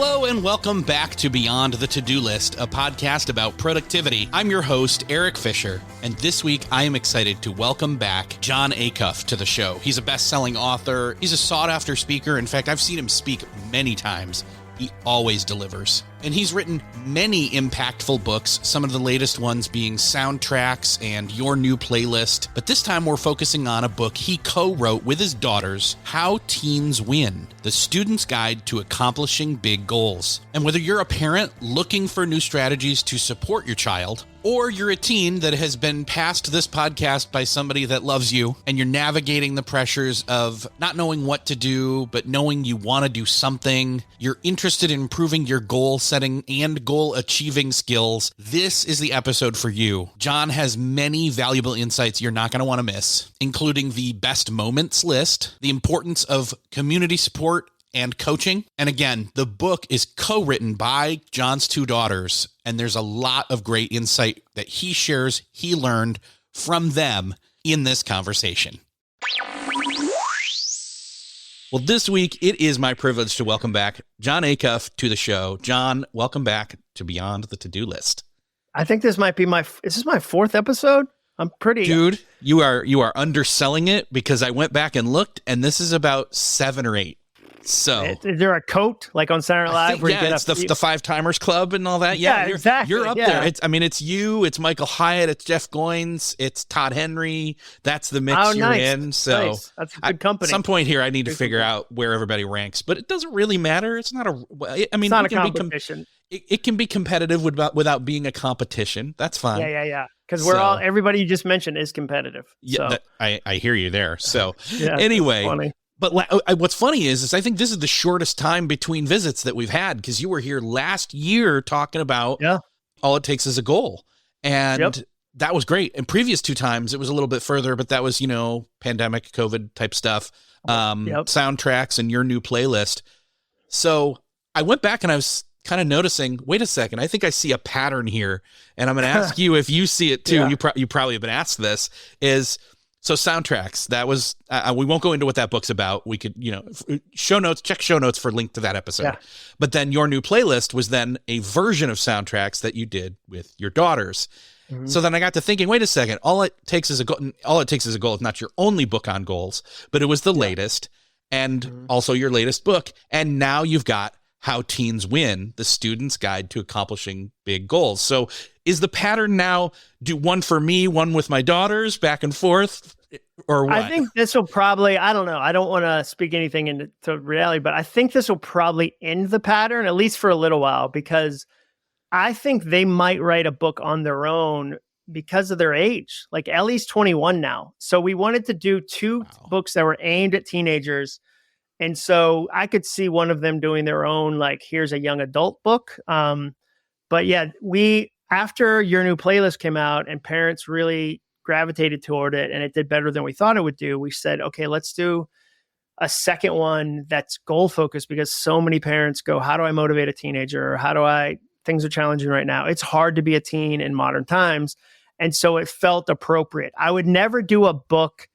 Hello and welcome back to Beyond the To-Do List, a podcast about productivity. I'm your host, Erik Fisher, and this week I am excited to welcome back Jon Acuff to the show. He's a best-selling author. He's a sought-after speaker. In fact, I've seen him speak many times. He always delivers. And he's written many impactful books, some of the latest ones being Soundtracks and Your New Playlist. But this time we're focusing on a book he co-wrote with his daughters, How Teens Win, The Student's Guide to Accomplishing Big Goals. And whether you're a parent looking for new strategies to support your child, or you're a teen that has been passed this podcast by somebody that loves you, and you're navigating the pressures of not knowing what to do, but knowing you want to do something, you're interested in improving your goal setting and goal achieving skills, this is the episode for you. Jon has many valuable insights you're not going to want to miss, including the best moments list, the importance of community support and coaching. And again, the book is co-written by Jon's two daughters, and there's a lot of great insight that he shares he learned from them in this conversation. Well, this week, it is my privilege to welcome back Jon Acuff to the show. Jon, welcome back to Beyond the To-Do List. I think this might be is this my fourth episode? I'm pretty... Dude, you are underselling it because I went back and looked, and this is about 7 or 8. So is there a coat like on Saturday Night Live? Where you get it's the Five Timers Club and all that. Yeah, exactly. You're up there. It's you, it's Michael Hyatt, it's Jeff Goins, it's Todd Henry. That's the mix you're in. So nice. That's a good company. At some point here, I need to figure out where everybody ranks, but it doesn't really matter. It's not it's not a competition. It can be competitive without being a competition. That's fine. Yeah. Because everybody you just mentioned is competitive. Yeah, so. I hear you there. So yeah, anyway. But what's funny is I think this is the shortest time between visits that we've had, because you were here last year talking about All It Takes Is a Goal. And that was great. And previous 2 times, it was a little bit further, but that was, pandemic, COVID type stuff, soundtracks and Your New Playlist. So I went back and I was kind of noticing, wait a second, I think I see a pattern here. And I'm going to ask you if you see it too. Yeah. You probably have been asked this, So Soundtracks, that was, we won't go into what that book's about. We could, check show notes for a link to that episode. Yeah. But then Your New Playlist was then a version of Soundtracks that you did with your daughters. Mm-hmm. So then I got to thinking, wait a second, All It Takes Is a Goal is not your only book on goals, but it was the latest and also your latest book. And now you've got How Teens Win, The Student's Guide to Accomplishing Big Goals. So is the pattern now do one for me, one with my daughters, back and forth? Or what? I think this will probably, I don't know. I don't want to speak anything into reality, but I think this will probably end the pattern, at least for a little while, because I think they might write a book on their own because of their age. Like Ellie's 21 now. So we wanted to do 2 books that were aimed at teenagers. And so I could see one of them doing their own, like, here's a young adult book. But yeah, after Your New Playlist came out and parents really gravitated toward it and it did better than we thought it would do, we said, okay, let's do a second one that's goal focused, because so many parents go, how do I motivate a teenager? Or things are challenging right now. It's hard to be a teen in modern times. And so it felt appropriate. I would never do a book.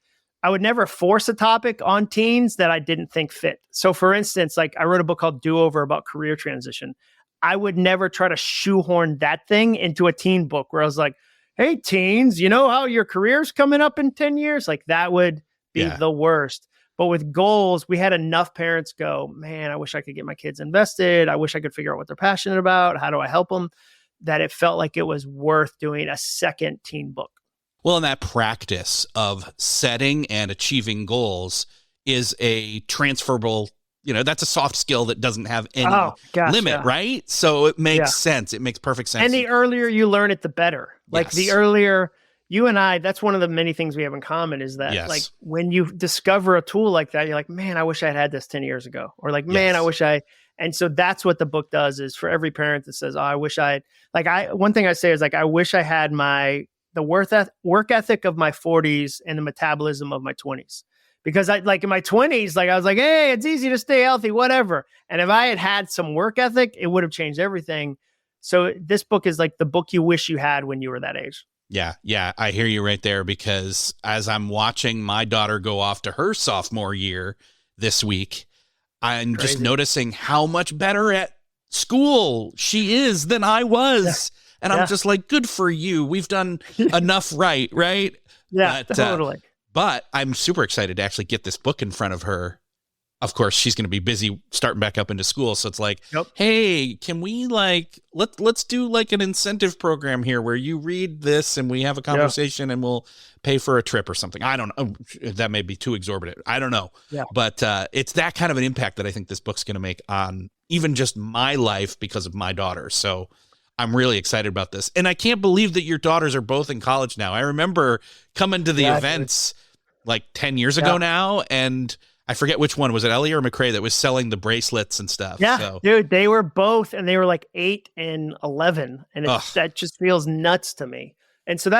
I would never force a topic on teens that I didn't think fit. So for instance, like I wrote a book called Do Over about career transition. I would never try to shoehorn that thing into a teen book where I was like, hey, teens, you know how your career's coming up in 10 years? Like that would be the worst. But with goals, we had enough parents go, man, I wish I could get my kids invested. I wish I could figure out what they're passionate about. How do I help them? That it felt like it was worth doing a second teen book. Well, and that practice of setting and achieving goals is a transferable, that's a soft skill that doesn't have any limit, right? So it makes sense. It makes perfect sense. And the earlier you learn it, the better. Like the earlier you and I, that's one of the many things we have in common is that like when you discover a tool like that, you're like, man, I wish I had this 10 years ago. Or like, man, and so that's what the book does is for every parent that says, oh, I wish one thing I say is like, I wish I had the work ethic of my 40s and the metabolism of my 20s. Because in my 20s, I was like, hey, it's easy to stay healthy, whatever. And if I had some work ethic, it would have changed everything. So this book is like the book you wish you had when you were that age. Yeah. I hear you right there, because as I'm watching my daughter go off to her sophomore year this week, I'm just noticing how much better at school she is than I was. Yeah. And I'm just like, good for you. We've done enough right? Yeah, But, totally. But I'm super excited to actually get this book in front of her. Of course, she's going to be busy starting back up into school. So it's like, hey, can we let's do like an incentive program here where you read this and we have a conversation and we'll pay for a trip or something. I don't know. That may be too exorbitant. I don't know. Yeah. But it's that kind of an impact that I think this book's going to make on even just my life because of my daughter. So I'm really excited about this. And I can't believe that your daughters are both in college now. I remember coming to the events like 10 years ago now, and I forget which one. Was it Ellie or McCrae that was selling the bracelets and stuff? Yeah, so. Dude, they were both, and they were like 8 and 11, and that just feels nuts to me. And so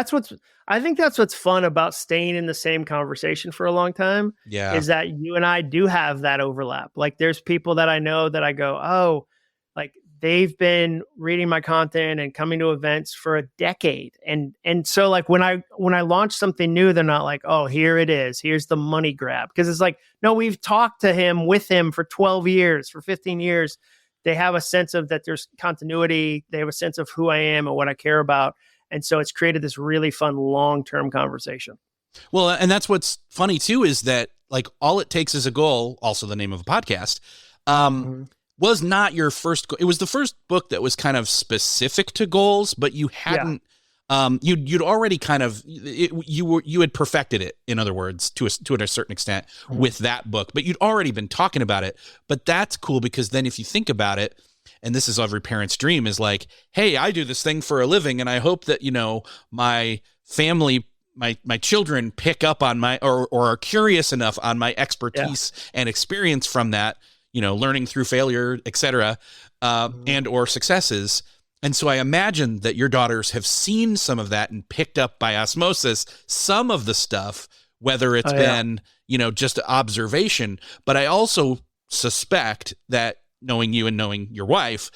I think that's what's fun about staying in the same conversation for a long time. Yeah, is that you and I do have that overlap. Like, there's people that I know that I go, oh, like they've been reading my content and coming to events for a decade. And so like when I launch something new, they're not like, oh, here it is. Here's the money grab. Because it's like, no, we've talked to him with him for 12 years, for 15 years. They have a sense of that there's continuity. They have a sense of who I am and what I care about. And so it's created this really fun long-term conversation. Well, and that's what's funny too, is that like all it takes is a goal, also the name of a podcast, was not your first. It was the first book that was kind of specific to goals, but you hadn't. You'd already kind of you had perfected it. In other words, to a certain extent with that book, but you'd already been talking about it. But that's cool because then if you think about it, and this is every parent's dream, is like, hey, I do this thing for a living, and I hope that my family. My children pick up on my or are curious enough on my expertise and experience from that. Learning through failure, et cetera, and or successes. And so I imagine that your daughters have seen some of that and picked up by osmosis some of the stuff, whether it's been, just observation. But I also suspect that knowing you and knowing your wife,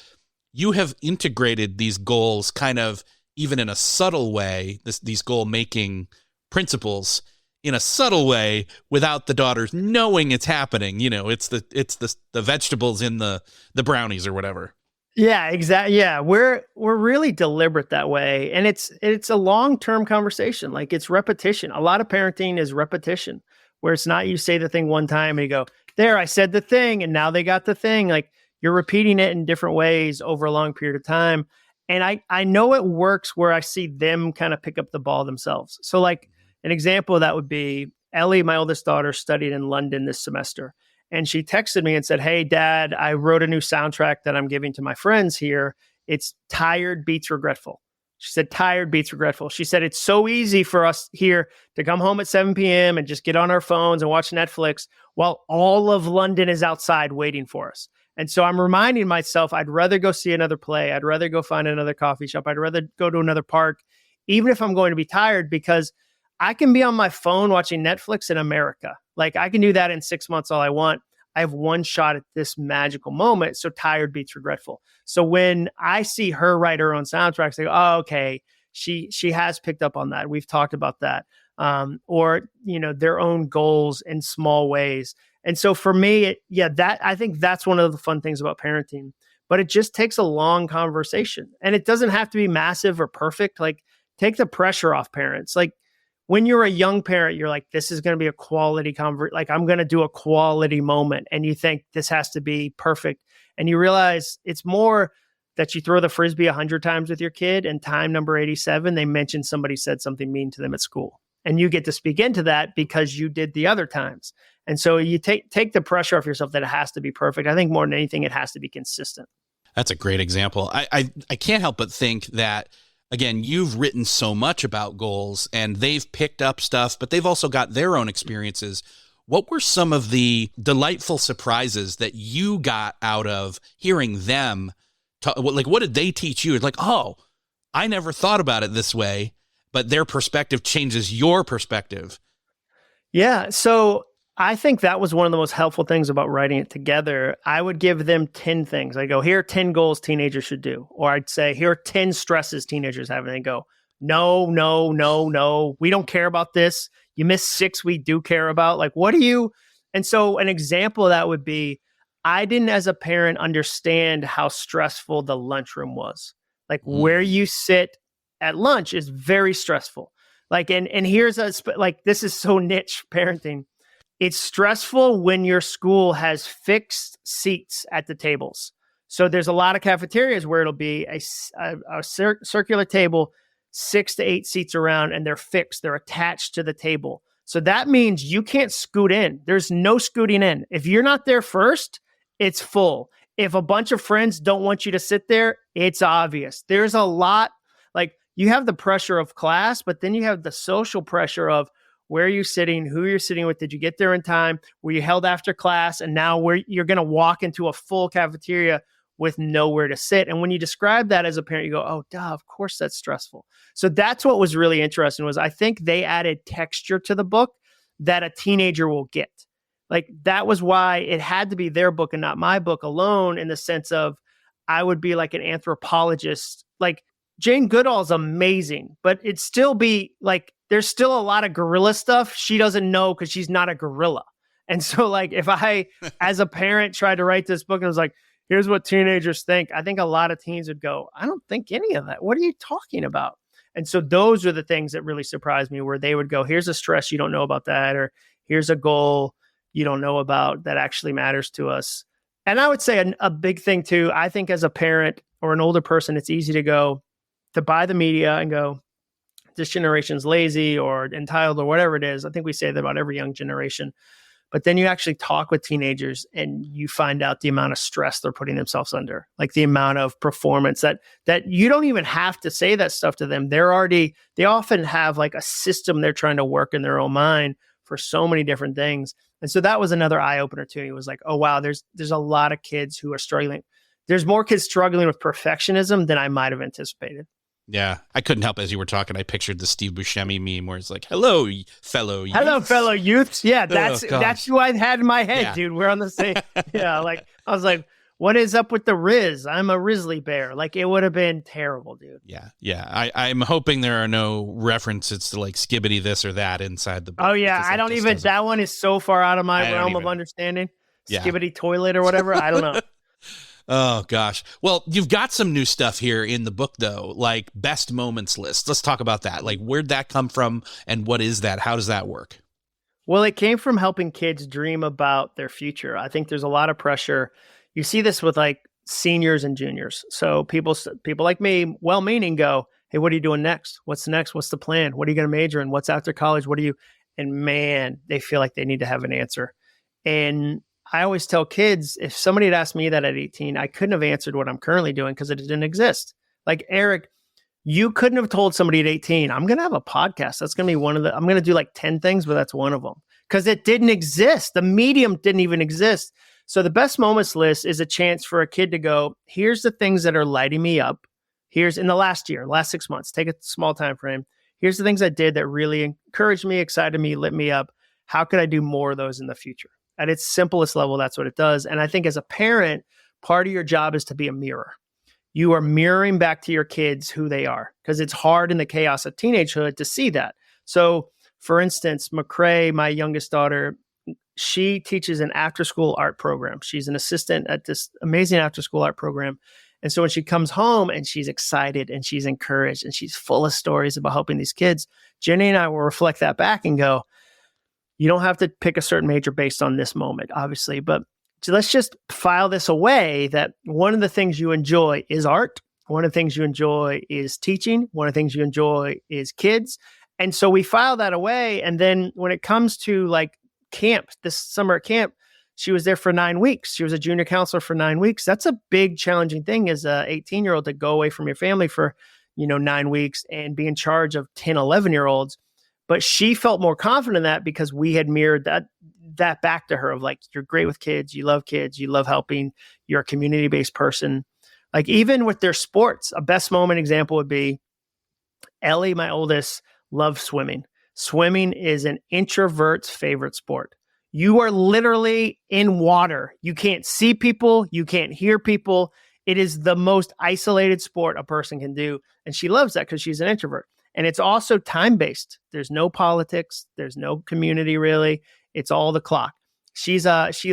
you have integrated these goals kind of even in a subtle way, these goal-making principles in a subtle way without the daughters knowing it's happening. It's the vegetables in the brownies or whatever. Yeah, exactly. Yeah. We're really deliberate that way. And it's a long-term conversation. Like, it's repetition. A lot of parenting is repetition, where it's not you say the thing one time and you go, there, I said the thing and now they got the thing. Like, you're repeating it in different ways over a long period of time. And I know it works where I see them kind of pick up the ball themselves. So like, an example of that would be Ellie, my oldest daughter, studied in London this semester. And she texted me and said, hey, Dad, I wrote a new soundtrack that I'm giving to my friends here. It's Tired Beats Regretful. She said, Tired Beats Regretful. She said, it's so easy for us here to come home at 7 p.m. and just get on our phones and watch Netflix while all of London is outside waiting for us. And so I'm reminding myself, I'd rather go see another play. I'd rather go find another coffee shop. I'd rather go to another park, even if I'm going to be tired, because I can be on my phone watching Netflix in America. Like, I can do that in 6 months all I want. I have one shot at this magical moment. So Tired Beats Regretful. So when I see her write her own soundtracks, I go, oh, okay, she has picked up on that. We've talked about that. Or, their own goals in small ways. And so for me, I think that's one of the fun things about parenting, but it just takes a long conversation, and it doesn't have to be massive or perfect. Like, take the pressure off parents. Like, when you're a young parent, you're like, this is going to be a quality like, I'm going to do a quality moment. And you think this has to be perfect. And you realize it's more that you throw the Frisbee 100 times with your kid, and time number 87, they mentioned somebody said something mean to them at school. And you get to speak into that because you did the other times. And so you take the pressure off yourself that it has to be perfect. I think more than anything, it has to be consistent. That's a great example. I can't help but think that, again, you've written so much about goals and they've picked up stuff, but they've also got their own experiences. What were some of the delightful surprises that you got out of hearing them? What did they teach you? It's like, oh, I never thought about it this way, but their perspective changes your perspective. Yeah. So I think that was one of the most helpful things about writing it together. I would give them 10 things. I go, here are 10 goals teenagers should do. Or I'd say, here are 10 stresses teenagers have. And they go, no, no, no, no. We don't care about this. You missed 6 we do care about. Like, what do you? And so an example of that would be, I didn't, as a parent, understand how stressful the lunchroom was. Like where you sit at lunch is very stressful. Like, and here's like, this is so niche parenting. It's stressful when your school has fixed seats at the tables. So there's a lot of cafeterias where it'll be a circular table, 6 to 8 seats around, and they're fixed. They're attached to the table. So that means you can't scoot in. There's no scooting in. If you're not there first, it's full. If a bunch of friends don't want you to sit there, it's obvious. There's a lot, like you have the pressure of class, but then you have the social pressure of where are you sitting, who you're sitting with, did you get there in time, were you held after class, and now you're going to walk into a full cafeteria with nowhere to sit. And when you describe that as a parent, you go, oh, duh, of course that's stressful. So that's what was really interesting was I think they added texture to the book that a teenager will get. Like that was why it had to be their book and not my book alone, in the sense of I would be like an anthropologist. Like Jane Goodall's amazing, but it'd still be like, there's still a lot of gorilla stuff she doesn't know because she's not a gorilla. And so like if I, as a parent, tried to write this book and was like, here's what teenagers think, I think a lot of teens would go, I don't think any of that. What are you talking about? And so those are the things that really surprised me, where they would go, here's a stress you don't know about that, or here's a goal you don't know about that actually matters to us. And I would say a big thing too, I think as a parent or an older person, it's easy to buy the media and go, this generation's lazy or entitled or whatever it is. I think we say that about every young generation. But then you actually talk with teenagers and you find out the amount of stress they're putting themselves under, like the amount of performance that you don't even have to say that stuff to them. They often have like a system they're trying to work in their own mind for so many different things. And so that was another eye opener to me. It was like, oh, wow, there's a lot of kids who are struggling. There's more kids struggling with perfectionism than I might have anticipated. Yeah, I couldn't help as you were talking. I pictured the Steve Buscemi meme where it's like, "Hello, fellow youths." Hello, fellow youths. Yeah, that's who I had in my head, yeah. Dude. We're on the same. Yeah, like I was like, "What is up with the Riz? I'm a Risley Bear." Like it would have been terrible, dude. Yeah. I'm hoping there are no references to like Skibbity this or that inside the book. Oh yeah, I don't even. That one is so far out of my realm of understanding. Yeah. Skibbity toilet or whatever. I don't know. Oh, gosh. Well, you've got some new stuff here in the book, though, like best moments list. Let's talk about that. Like, where'd that come from and what is that? How does that work? Well, it came from helping kids dream about their future. I think there's a lot of pressure. You see this with like seniors and juniors. So people like me, well-meaning, go, hey, what are you doing next? What's next? What's the plan? What are you going to major in? What's after college? And man, they feel like they need to have an answer. And I always tell kids, if somebody had asked me that at 18, I couldn't have answered what I'm currently doing because it didn't exist. Like Erik, you couldn't have told somebody at 18, I'm going to have a podcast. That's going to be I'm going to do like 10 things, but that's one of them because it didn't exist. The medium didn't even exist. So the best moments list is a chance for a kid to go, here's the things that are lighting me up. Here's in the last 6 months, take a small time frame. Here's the things I did that really encouraged me, excited me, lit me up. How could I do more of those in the future? At its simplest level, that's what it does. And I think as a parent, part of your job is to be a mirror. You are mirroring back to your kids who they are because it's hard in the chaos of teenagehood to see that. So for instance, McCrae, my youngest daughter, she teaches an after-school art program. She's an assistant at this amazing after-school art program. And so when she comes home and she's excited and she's encouraged and she's full of stories about helping these kids, Jenny and I will reflect that back and go, you don't have to pick a certain major based on this moment, obviously, but let's just file this away that one of the things you enjoy is art. One of the things you enjoy is teaching. One of the things you enjoy is kids. And so we file that away. And then when it comes to like camp, this summer at camp, she was there for 9 weeks. She was a junior counselor for 9 weeks. That's a big challenging thing as a 18-year-old to go away from your family for, 9 weeks and be in charge of 10, 11-year-olds. But she felt more confident in that because we had mirrored that back to her of like, you're great with kids, you love helping, you're a community-based person. Like even with their sports, a best moment example would be Ellie, my oldest, loves swimming. Swimming is an introvert's favorite sport. You are literally in water. You can't see people, you can't hear people. It is the most isolated sport a person can do. And she loves that because she's an introvert. And it's also time-based. There's no politics. There's no community really. It's all the clock. She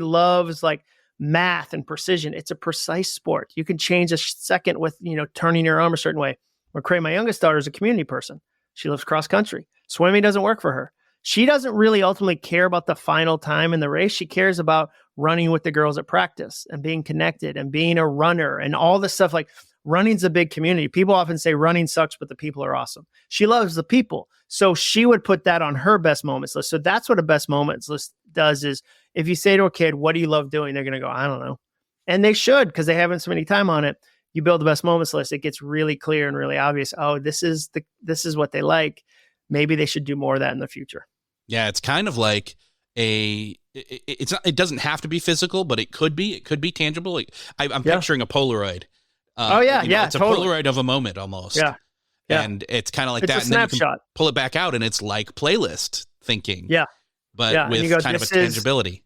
loves like math and precision. It's a precise sport. You can change a second with, turning your arm a certain way. McCray, my youngest daughter, is a community person. She loves cross country. Swimming doesn't work for her. She doesn't really ultimately care about the final time in the race. She cares about running with the girls at practice and being connected and being a runner and all this stuff. Like, running's a big community. People often say running sucks, but the people are awesome. She loves the people. So she would put that on her best moments list. So that's what a best moments list does, is if you say to a kid, what do you love doing? They're going to go, I don't know. And they should, because they haven't spent any time on it. You build the best moments list. It gets really clear and really obvious. Oh, this is what they like. Maybe they should do more of that in the future. Yeah. It's kind of like it doesn't have to be physical, but it could be tangible. I'm picturing a Polaroid. It's totally. A Polaroid of a moment almost. Yeah. And it's kind of like it's that. A snapshot. And then you can pull it back out and it's like playlist thinking. Yeah. But with kind of a tangibility.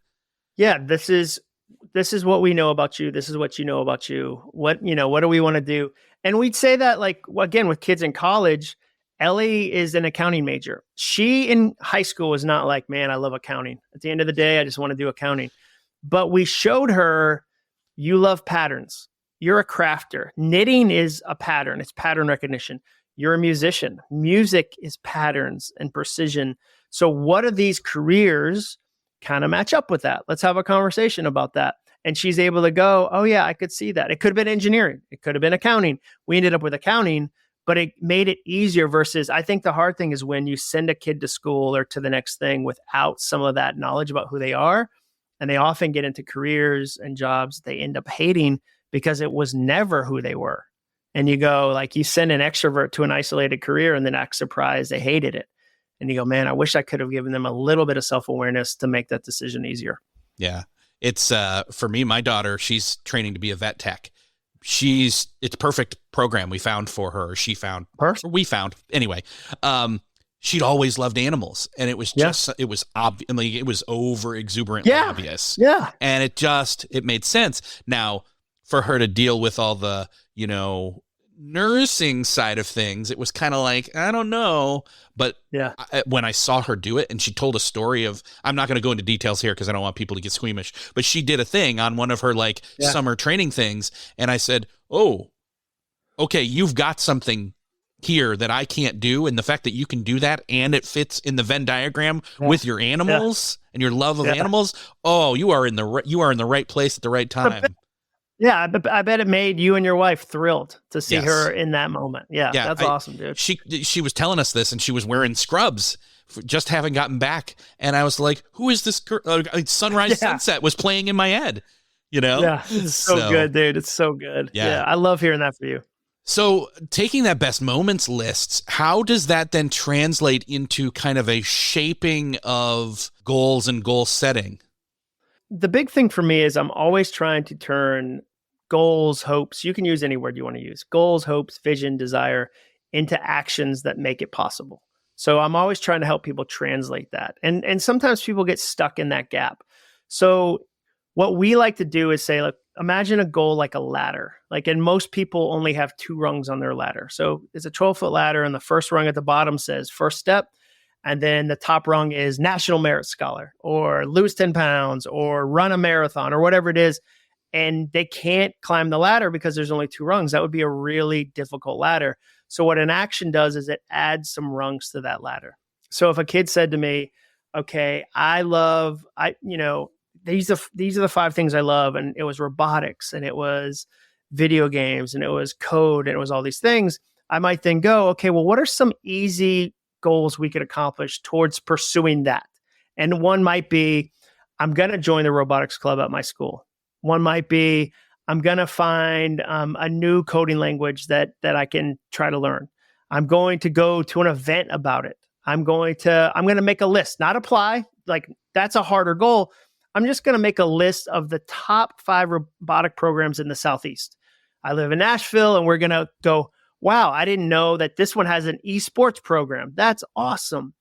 This is what we know about you. This is what you know about you. What do we want to do? And we'd say that, like, again, with kids in college, Ellie is an accounting major. She in high school was not like, man, I love accounting. At the end of the day, I just want to do accounting. But we showed her, you love patterns. You're a crafter. Knitting is a pattern. It's pattern recognition. You're a musician. Music is patterns and precision. So what are these careers kind of match up with that? Let's have a conversation about that. And she's able to go, oh yeah, I could see that. It could have been engineering. It could have been accounting. We ended up with accounting, but it made it easier versus, I think the hard thing is when you send a kid to school or to the next thing without some of that knowledge about who they are, and they often get into careers and jobs they end up hating because it was never who they were. And you go, like, you send an extrovert to an isolated career and then act surprised they hated it. And you go, man, I wish I could have given them a little bit of self-awareness to make that decision easier. Yeah. It's for me, my daughter, she's training to be a vet tech. It's perfect program we found for her. We found anyway. She'd always loved animals, and it was just, it was obvious. Like, it was over exuberantly obvious. Yeah. And it made sense. Now, for her to deal with all the, nursing side of things, it was kind of like, I don't know. But when I saw her do it, and she told a story of, I'm not going to go into details here because I don't want people to get squeamish, but she did a thing on one of her summer training things. And I said, oh, okay, you've got something here that I can't do. And the fact that you can do that and it fits in the Venn diagram with your animals and your love of animals. Oh, you are in the right place at the right time. Yeah, I bet it made you and your wife thrilled to see her in that moment. Yeah, that's awesome, dude. She was telling us this, and she was wearing scrubs, just having gotten back. And I was like, who is this girl? Sunrise Sunset was playing in my head, Yeah, it's so good, dude. It's so good. Yeah, I love hearing that for you. So taking that best moments lists, how does that then translate into kind of a shaping of goals and goal setting? The big thing for me is I'm always trying to turn goals, hopes, you can use any word you want to use, goals, hopes, vision, desire, into actions that make it possible. So I'm always trying to help people translate that. And sometimes people get stuck in that gap. So what we like to do is say, look, imagine a goal like a ladder. And most people only have 2 rungs on their ladder. So it's a 12-foot ladder, and the first rung at the bottom says first step. And then the top rung is National Merit Scholar, or lose 10 pounds, or run a marathon, or whatever it is. And they can't climb the ladder because there's only 2 rungs. That would be a really difficult ladder. So what an action does is it adds some rungs to that ladder. So if a kid said to me, okay, these are the 5 things I love. And it was robotics, and it was video games, and it was code, and it was all these things. I might then go, okay, well, what are some easy goals we could accomplish towards pursuing that? And one might be, I'm going to join the robotics club at my school. One might be, I'm going to find a new coding language that I can try to learn. I'm going to go to an event about it. I'm going to make a list, not apply. That's a harder goal. I'm just going to make a list of the top 5 robotic programs in the Southeast. I live in Nashville, and we're going to go, wow, I didn't know that this one has an esports program. That's awesome.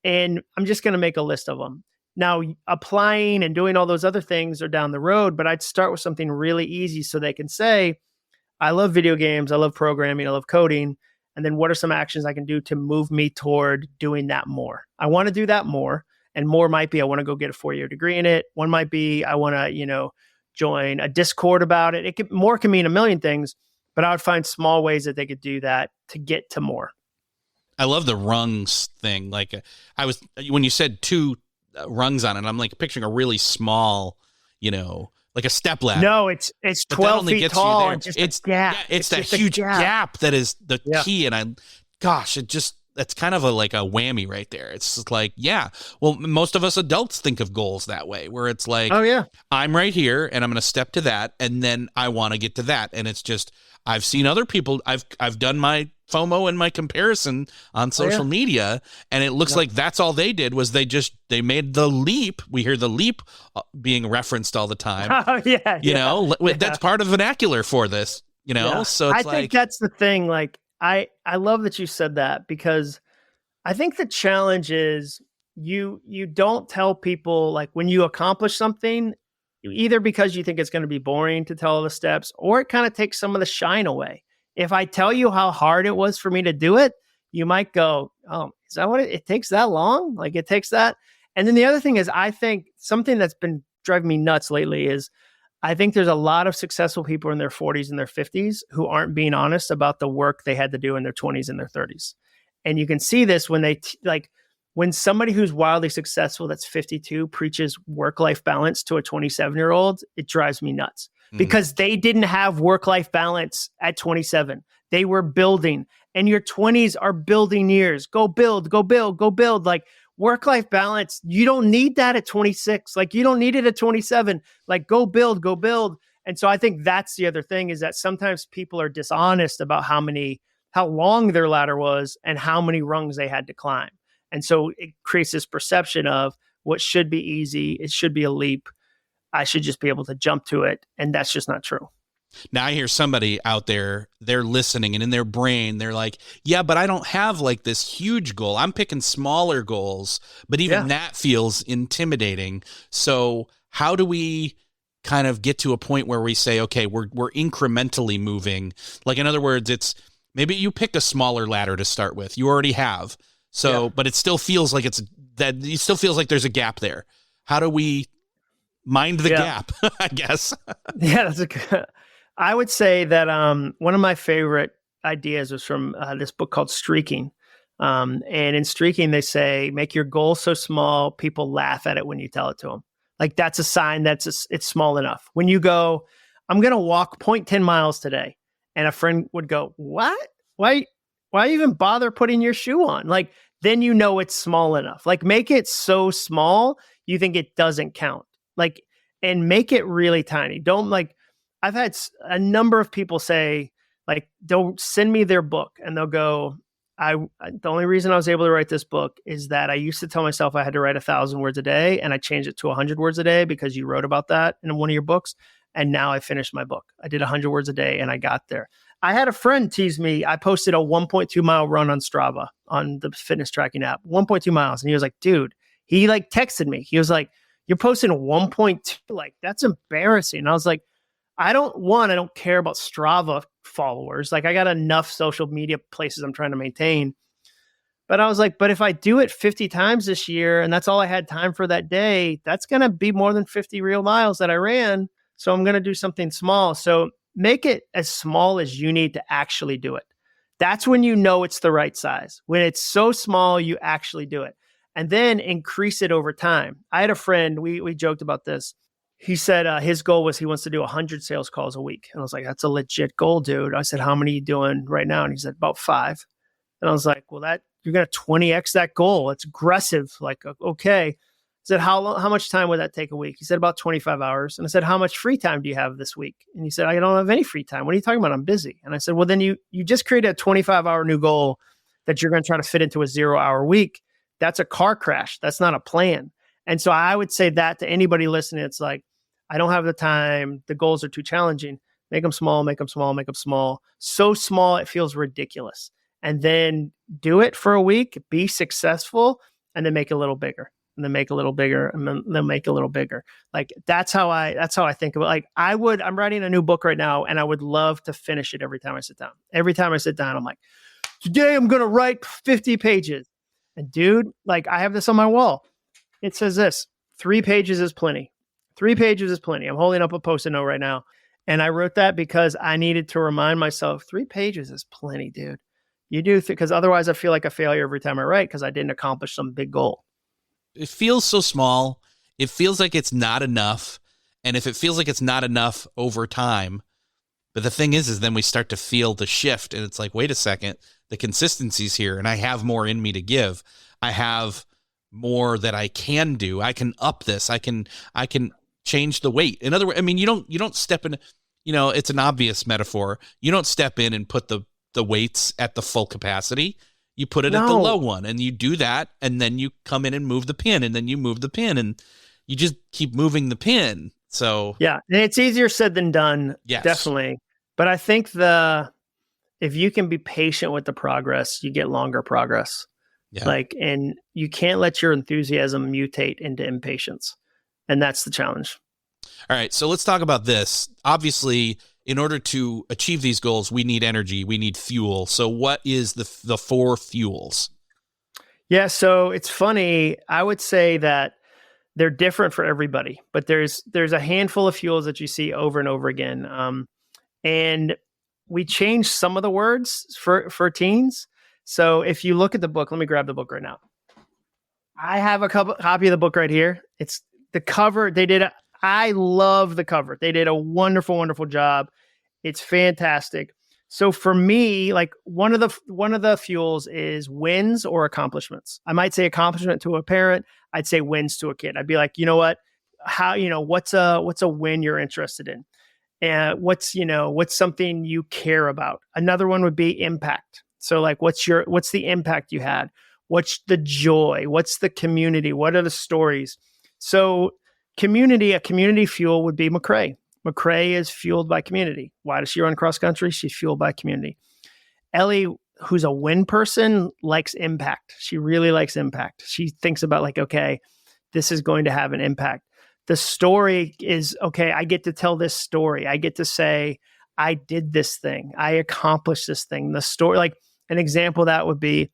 And I'm just going to make a list of them. Now, applying and doing all those other things are down the road, but I'd start with something really easy so they can say, I love video games, I love programming, I love coding. And then what are some actions I can do to move me toward doing that more? I want to do that more. And more might be, I want to go get a 4-year degree in it. One might be, I want to, join a Discord about it. More can mean a million things, but I would find small ways that they could do that to get to more. I love the rungs thing. Like when you said 2 rungs on it, I'm like picturing a really small, like a step ladder. No, it's 12 feet tall and just a gap. Yeah, it's that huge gap that is the key. And that's kind of like a whammy right there. It's just like, well, most of us adults think of goals that way, where it's like, oh yeah, I'm right here and I'm going to step to that. And then I want to get to that. And it's just, I've seen other people, I've done my FOMO and my comparison on social media, and it looks like that's all they did was they made the leap. We hear the leap being referenced all the time. Oh yeah. That's part of vernacular for this, so it's I think that's the thing. Like, I love that you said that, because I think the challenge is you don't tell people, like, when you accomplish something, either because you think it's going to be boring to tell the steps, or it kind of takes some of the shine away. If I tell you how hard it was for me to do it, you might go, oh, is that what it takes that long? Like, it takes that. And then the other thing is, I think something that's been driving me nuts lately is I think there's a lot of successful people in their 40s and their 50s who aren't being honest about the work they had to do in their 20s and their 30s. And you can see this when when somebody who's wildly successful that's 52 preaches work-life balance to a 27-year-old, it drives me nuts, because they didn't have work-life balance at 27. They were building, and your 20s are building years. Go build, go build, go build. Like, work-life balance, you don't need that at 26. Like, you don't need it at 27. Like, go build, go build. And so I think that's the other thing, is that sometimes people are dishonest about how long their ladder was and how many rungs they had to climb. And so it creates this perception of what should be easy. It should be a leap. I should just be able to jump to it. And that's just not true. Now I hear somebody out there, they're listening, and in their brain, they're like, yeah, but I don't have like this huge goal. I'm picking smaller goals, but even that feels intimidating. So how do we kind of get to a point where we say, okay, we're incrementally moving? Like, in other words, it's maybe you pick a smaller ladder to start with. You already have. So, but it still feels like there's a gap there. How do we mind the gap, I guess? Yeah, I would say that one of my favorite ideas was from this book called Streaking. And in Streaking, they say, make your goal so small, people laugh at it when you tell it to them. Like, that's a sign it's small enough. When you go, I'm going to walk 0.10 miles today, and a friend would go, what? Why even bother putting your shoe on? Like, then you know it's small enough. Like, make it so small, you think it doesn't count. Like, and make it really tiny. Don't, like, I've had a number of people say, like, don't send me their book, and they'll go, the only reason I was able to write this book is that I used to tell myself I had to write 1,000 words a day, and I changed it to 100 words a day because you wrote about that in one of your books. And now I finished my book. I did 100 words a day, and I got there. I had a friend tease me. I posted a 1.2 mile run on Strava, on the fitness tracking app, 1.2 miles. And he was like, dude, he like texted me. He was like, you're posting a 1.2, like, that's embarrassing. And I was like, I don't care about Strava followers. Like, I got enough social media places I'm trying to maintain. But I was like, but if I do it 50 times this year, and that's all I had time for that day, that's going to be more than 50 real miles that I ran. So I'm going to do something small. So make it as small as you need to actually do it. That's when you know it's the right size. When it's so small, you actually do it. And then increase it over time. I had a friend, we joked about this. He said his goal was he wants to do 100 sales calls a week. And I was like, that's a legit goal, dude. I said, how many are you doing right now? And he said, about 5. And I was like, well, you're going to 20x that goal. It's aggressive. Like, okay. I said, how much time would that take a week? He said, about 25 hours. And I said, how much free time do you have this week? And he said, I don't have any free time. What are you talking about? I'm busy. And I said, well, then you just created a 25-hour new goal that you're going to try to fit into a 0-hour week. That's a car crash. That's not a plan. And so I would say that to anybody listening. It's like, I don't have the time. The goals are too challenging. Make them small, make them small, make them small. So small, it feels ridiculous. And then do it for a week, be successful, and then make it a little bigger. And then make a little bigger, and then make a little bigger. Like, that's how I think of it. Like, I'm writing a new book right now, and I would love to finish it every time I sit down. Every time I sit down, I'm like, today I'm going to write 50 pages. And dude, like, I have this on my wall. It says this: 3 pages is plenty. 3 pages is plenty. I'm holding up a Post-it note right now. And I wrote that because I needed to remind myself 3 pages is plenty, dude. You do, because otherwise I feel like a failure every time I write because I didn't accomplish some big goal. It feels so small. It feels like it's not enough. And if it feels like it's not enough over time, but the thing is then we start to feel the shift and it's like, wait a second, the consistency's here and I have more in me to give. I have more that I can do. I can up this. I can change the weight. In other words, I mean, you don't step in, it's an obvious metaphor. You don't step in and put the weights at the full capacity. You put it at the low one and you do that. And then you come in and move the pin and then you move the pin and you just keep moving the pin. So yeah, and it's easier said than done. Yes. Definitely. But I think if you can be patient with the progress, you get longer progress. Yeah. And you can't let your enthusiasm mutate into impatience. And that's the challenge. All right. So let's talk about this. Obviously, in order to achieve these goals, we need energy. We need fuel. So what is the 4 fuels? Yeah. So it's funny. I would say that they're different for everybody, but there's a handful of fuels that you see over and over again. And we changed some of the words for teens. So if you look at the book, let me grab the book right now. I have a copy of the book right here. It's the cover. I love the cover. They did a wonderful, wonderful job. It's fantastic. So for me, like one of the fuels is wins or accomplishments. I might say accomplishment to a parent. I'd say wins to a kid. I'd be like, you know what? What's a win you're interested in? And what's something you care about? Another one would be impact. So like, what's the impact you had? What's the joy? What's the community? What are the stories? So a community fuel would be McCrae. McCrae is fueled by community. Why does she run cross country? She's fueled by community. Ellie, who's a win person, likes impact. She really likes impact. She thinks about like, okay, this is going to have an impact. The story is, okay, I get to tell this story. I get to say, I did this thing. I accomplished this thing. The story, like an example of that would be,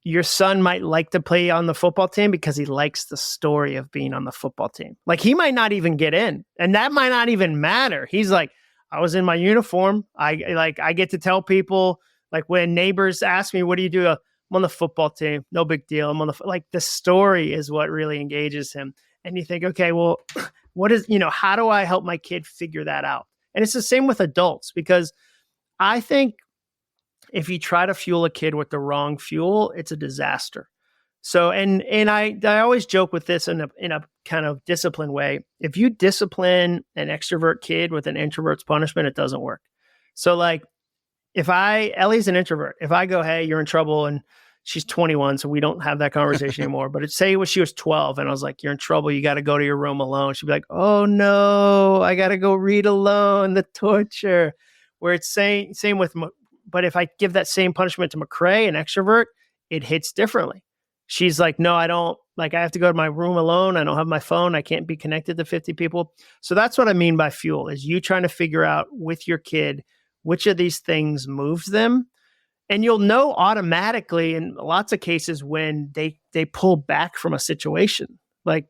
your son might like to play on the football team because he likes the story of being on the football team. Like he might not even get in, and that might not even matter. He's like, I was in my uniform. I get to tell people, like when neighbors ask me, what do you do? I'm on the football team. No big deal. I'm on the story is what really engages him. And you think, okay, well, how do I help my kid figure that out? And it's the same with adults, because I think if you try to fuel a kid with the wrong fuel, it's a disaster. So, and I always joke with this in a kind of disciplined way. If you discipline an extrovert kid with an introvert's punishment, it doesn't work. So like Ellie's an introvert. If I go, hey, you're in trouble, and she's 21, so we don't have that conversation anymore. But she was 12 and I was like, you're in trouble. You got to go to your room alone. She'd be like, oh no, I got to go read alone. The torture. Where it's same with, but if I give that same punishment to McCrae, an extrovert, it hits differently. She's like, no, I don't, like, I have to go to my room alone. I don't have my phone. I can't be connected to 50 people. So that's what I mean by fuel, is you trying to figure out with your kid, which of these things moves them. And you'll know automatically in lots of cases when they pull back from a situation. Like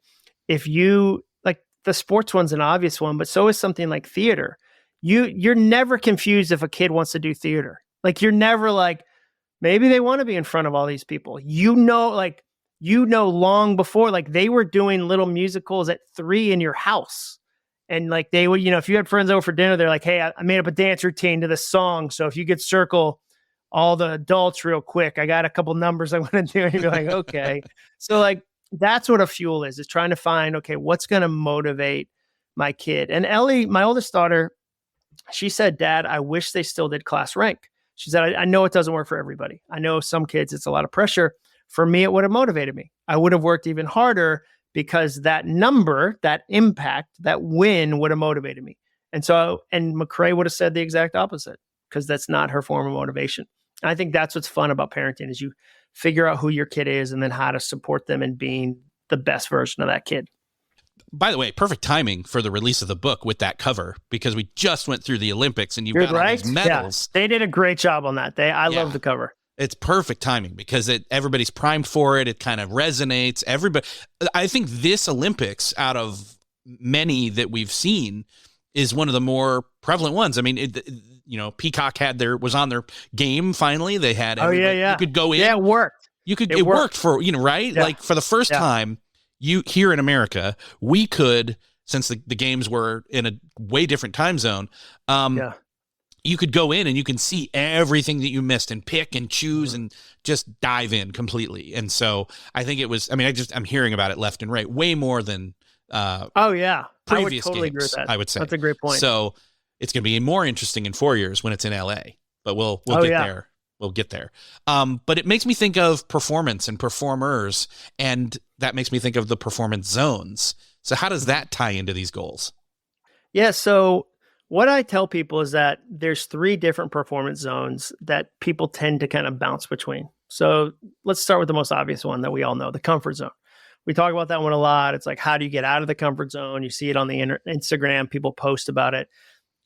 if you, like the sports one's an obvious one, but so is something like theater. You're never confused if a kid wants to do theater. Like you're never like, maybe they want to be in front of all these people. Long before, like they were doing little musicals at 3 in your house. And like they would, if you had friends over for dinner, they're like, hey, I made up a dance routine to this song. So if you could circle all the adults real quick, I got a couple numbers I'm going to do. And you're like, okay. So like, that's what a fuel is trying to find, okay, what's going to motivate my kid? And Ellie, my oldest daughter, she said, Dad, I wish they still did class rank. She said, I know it doesn't work for everybody. I know some kids, it's a lot of pressure. For me, it would have motivated me. I would have worked even harder because that number, that impact, that win would have motivated me. And McCrae would have said the exact opposite, because that's not her form of motivation. And I think that's what's fun about parenting, is you figure out who your kid is and then how to support them in being the best version of that kid. By the way, perfect timing for the release of the book with that cover, because we just went through the Olympics and you've got all these medals. Yeah, they did a great job on that. I love the cover. It's perfect timing because everybody's primed for it. It kind of resonates. I think this Olympics, out of many that we've seen is one of the more prevalent ones. I mean, Peacock was on their game. Finally, they had, you could go in. Yeah, it worked. It worked for, right? Yeah. Like for the first time here in America, we could, since the games were in a way different time zone. You could go in and you can see everything that you missed and pick and choose and just dive in completely. And so I think it was, I'm hearing about it left and right, way more than, previous I would totally games, agree with that. I would say. That's a great point. So it's going to be more interesting in 4 years when it's in LA, but we'll get there. We'll get there. But it makes me think of performance and performers, and that makes me think of the performance zones. So how does that tie into these goals? Yeah. So what I tell people is that there's 3 different performance zones that people tend to kind of bounce between. So let's start with the most obvious one that we all know, the comfort zone. We talk about that one a lot. It's like, how do you get out of the comfort zone? You see it on the Instagram, people post about it.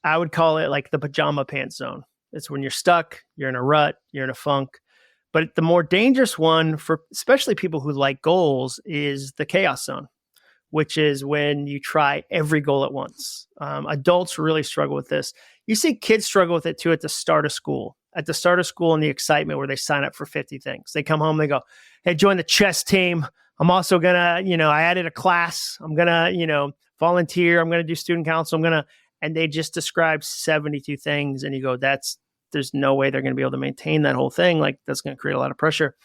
I would call it like the pajama pants zone. It's when you're stuck, you're in a rut, you're in a funk. But the more dangerous one for especially people who like goals is the chaos zone, which is when you try every goal at once. Adults really struggle with this. You see kids struggle with it too at the start of school. At the start of school and the excitement where they sign up for 50 things. They come home, they go, hey, join the chess team. I'm also going to, I added a class. I'm going to, volunteer. I'm going to do student council. And they just describe 72 things. And you go, there's no way they're going to be able to maintain that whole thing. Like that's going to create a lot of pressure.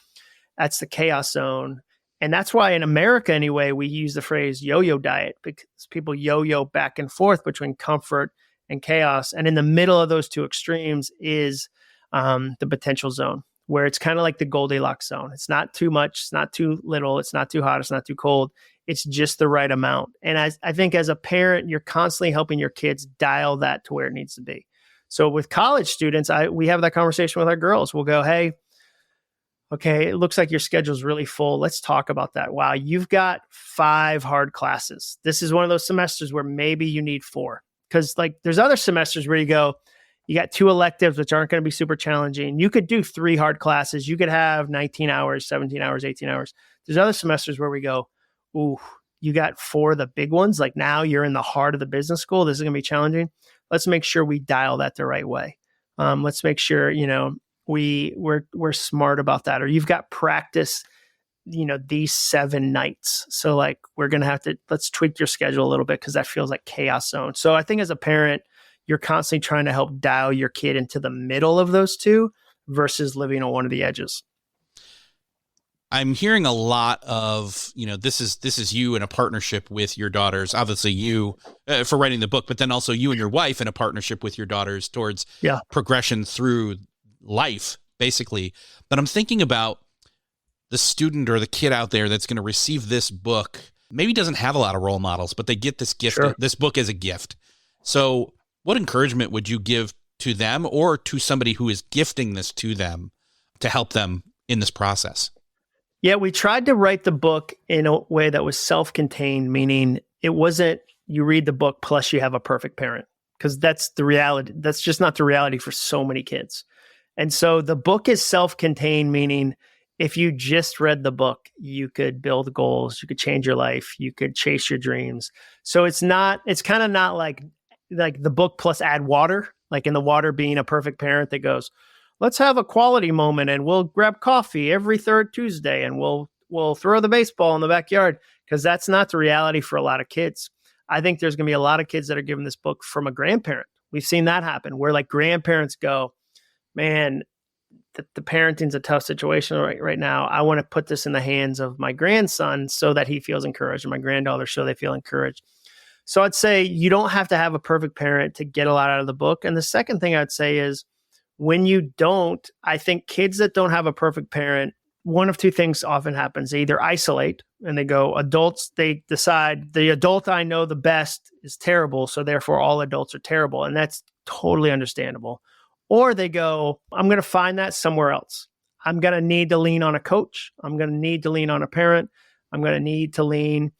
That's the chaos zone. And that's why in America, anyway, we use the phrase yo-yo diet because people yo-yo back and forth between comfort and chaos. And in the middle of those two extremes is the potential zone, where it's kind of like the Goldilocks zone. It's not too much. It's not too little. It's not too hot. It's not too cold. It's just the right amount. And I think as a parent, you're constantly helping your kids dial that to where it needs to be. So with college students, we have that conversation with our girls. We'll go, hey, okay, it looks like your schedule's really full. Let's talk about that. Wow, you've got 5 hard classes. This is one of those semesters where maybe you need 4. Because like there's other semesters where you go, you got 2 electives, which aren't going to be super challenging. You could do 3 hard classes. You could have 19 hours, 17 hours, 18 hours. There's other semesters where we go, ooh, you got 4 of the big ones. Like now you're in the heart of the business school. This is going to be challenging. Let's make sure we dial that the right way. Let's make sure, we're smart about that. Or you've got practice, these 7 nights. So like, we're going to let's tweak your schedule a little bit because that feels like chaos zone. So I think as a parent, you're constantly trying to help dial your kid into the middle of those two versus living on one of the edges. I'm hearing a lot of, this is you in a partnership with your daughters, obviously you for writing the book, but then also you and your wife in a partnership with your daughters towards progression through life, basically. But I'm thinking about the student or the kid out there that's going to receive this book, maybe doesn't have a lot of role models, but they get this gift, this book as a gift. So what encouragement would you give to them or to somebody who is gifting this to them to help them in this process? Yeah, we tried to write the book in a way that was self-contained, meaning it wasn't you read the book plus you have a perfect parent, because that's the reality. That's just not the reality for so many kids. And so the book is self-contained, meaning if you just read the book, you could build goals, you could change your life, you could chase your dreams. So it's kind of not like the book plus add water, like in the water being a perfect parent that goes, let's have a quality moment and we'll grab coffee every 3rd Tuesday and we'll throw the baseball in the backyard, because that's not the reality for a lot of kids. I think there's going to be a lot of kids that are given this book from a grandparent. We've seen that happen where like grandparents go, man, the parenting's a tough situation right now. I want to put this in the hands of my grandson so that he feels encouraged, and my granddaughter so they feel encouraged. So I'd say you don't have to have a perfect parent to get a lot out of the book. And the second thing I'd say is, when you don't, I think kids that don't have a perfect parent, one of 2 things often happens. They either isolate and they go, adults, they decide the adult I know the best is terrible, so therefore all adults are terrible. And that's totally understandable. Or they go, I'm going to find that somewhere else. I'm going to need to lean on a coach. I'm going to need to lean on a parent. I'm going to need to lean,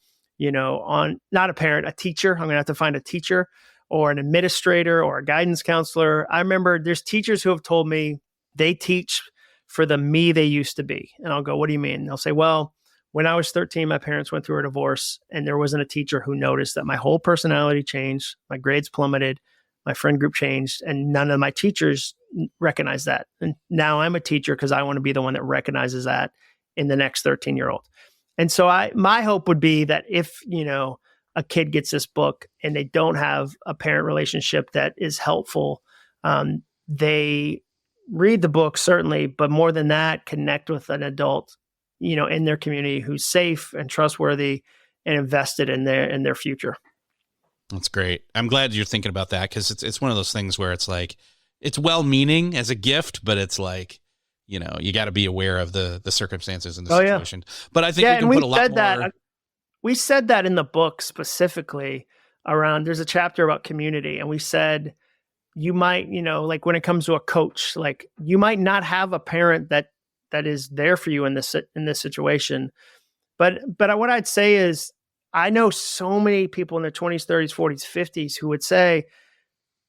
on not a parent, a teacher. I'm going to have to find a teacher or an administrator or a guidance counselor. I remember there's teachers who have told me they teach for the me they used to be. And I'll go, what do you mean? And they'll say, well, when I was 13, my parents went through a divorce, and there wasn't a teacher who noticed that my whole personality changed, my grades plummeted, my friend group changed, and none of my teachers recognized that. And now I'm a teacher because I want to be the one that recognizes that in the next 13-year-old. And so my hope would be that if, a kid gets this book and they don't have a parent relationship that is helpful, they read the book, certainly, but more than that, connect with an adult, in their community who's safe and trustworthy and invested in their future. That's great. I'm glad you're thinking about that, because it's one of those things where it's like, it's well-meaning as a gift, but it's like, you got to be aware of the circumstances in the situation. Yeah. But I think we can put a lot more. We said that in the book specifically around, there's a chapter about community, and we said, you might, like when it comes to a coach, like you might not have a parent that is there for you in this situation. But what I'd say is, I know so many people in their 20s, 30s, 40s, 50s who would say,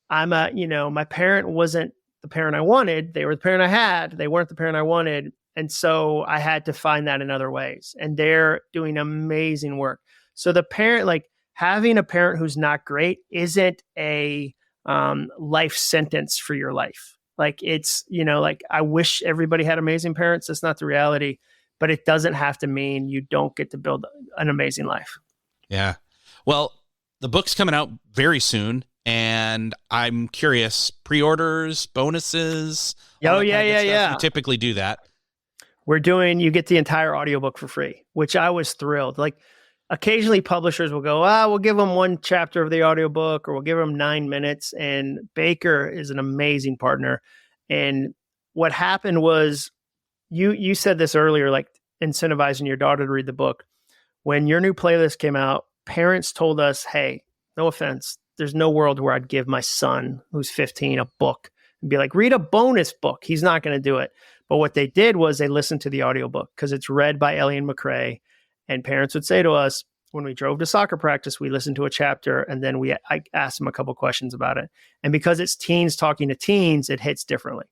my parent wasn't the parent I wanted. They were the parent I had. They weren't the parent I wanted. And so I had to find that in other ways. And they're doing amazing work. So the parent, like having a parent who's not great isn't a life sentence for your life. Like it's, like I wish everybody had amazing parents. That's not the reality, but it doesn't have to mean you don't get to build an amazing life. Yeah. Well, the book's coming out very soon, and I'm curious, pre-orders, bonuses. Oh, yeah. You typically do that. You get the entire audiobook for free, which I was thrilled. Like occasionally publishers will go, we'll give them one chapter of the audiobook, or we'll give them 9 minutes. And Baker is an amazing partner. And what happened was, you said this earlier, like incentivizing your daughter to read the book. When your new playlist came out, parents told us, hey, no offense, there's no world where I'd give my son, who's 15, a book and be like, read a bonus book. He's not going to do it. But what they did was they listened to the audiobook because it's read by Elliot McCrae. And parents would say to us, when we drove to soccer practice, we listened to a chapter, and then I asked them a couple questions about it. And because it's teens talking to teens, it hits differently.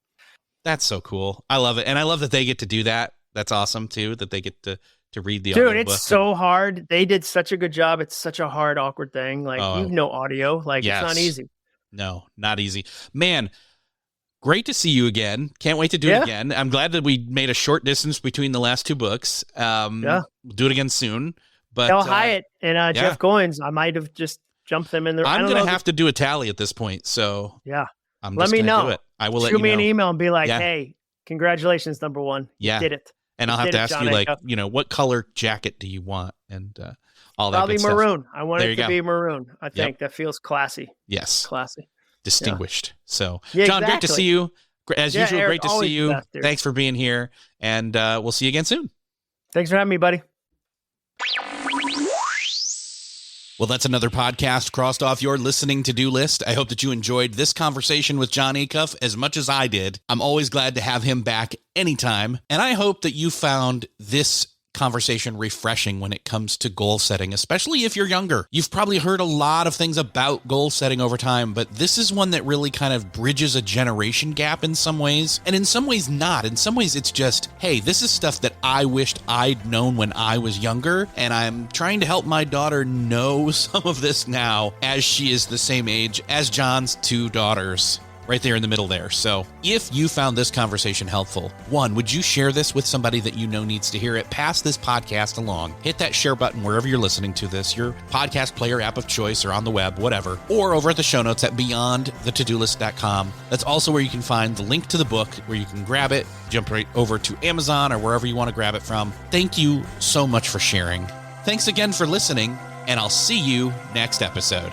That's so cool. I love it. And I love that they get to do that. That's awesome too, that they get to read the audiobook. Dude, it's so hard. They did such a good job. It's such a hard, awkward thing. Like, audio. Like, yes. It's not easy. No, not easy. Man, great to see you again. Can't wait to do it again. I'm glad that we made a short distance between the last two books. We'll do it again soon. But Del Hyatt and Jeff Goins, I might have just jumped them in there. I'm going to have to do a tally at this point. So let me know. Do it. I will let you know. Shoot me an email and be like, hey, congratulations, number one. You did it. And I'll have to ask you, like, what color jacket do you want? And all that Probably good maroon. Stuff. I want it to be maroon. I think that feels classy. Yes. Classy. Distinguished. Yeah. So, John, great to see you. As usual, Erik, great to see you. Thanks for being here. And we'll see you again soon. Thanks for having me, buddy. Well, that's another podcast crossed off your listening to-do list. I hope that you enjoyed this conversation with John Acuff as much as I did. I'm always glad to have him back anytime. And I hope that you found this conversation refreshing when it comes to goal setting, especially if you're younger. You've probably heard a lot of things about goal setting over time, but this is one that really kind of bridges a generation gap in some ways, and in some ways not. In some ways it's just, hey, this is stuff that I wished I'd known when I was younger, and I'm trying to help my daughter know some of this now as she is the same age as John's two daughters. Right there in the middle there. So if you found this conversation helpful, one, would you share this with somebody that you know needs to hear it? Pass this podcast along. Hit that share button wherever you're listening to this, your podcast player app of choice or on the web, whatever, or over at the show notes at beyondthetodolist.com. That's also where you can find the link to the book where you can grab it, jump right over to Amazon or wherever you want to grab it from. Thank you so much for sharing. Thanks again for listening, and I'll see you next episode.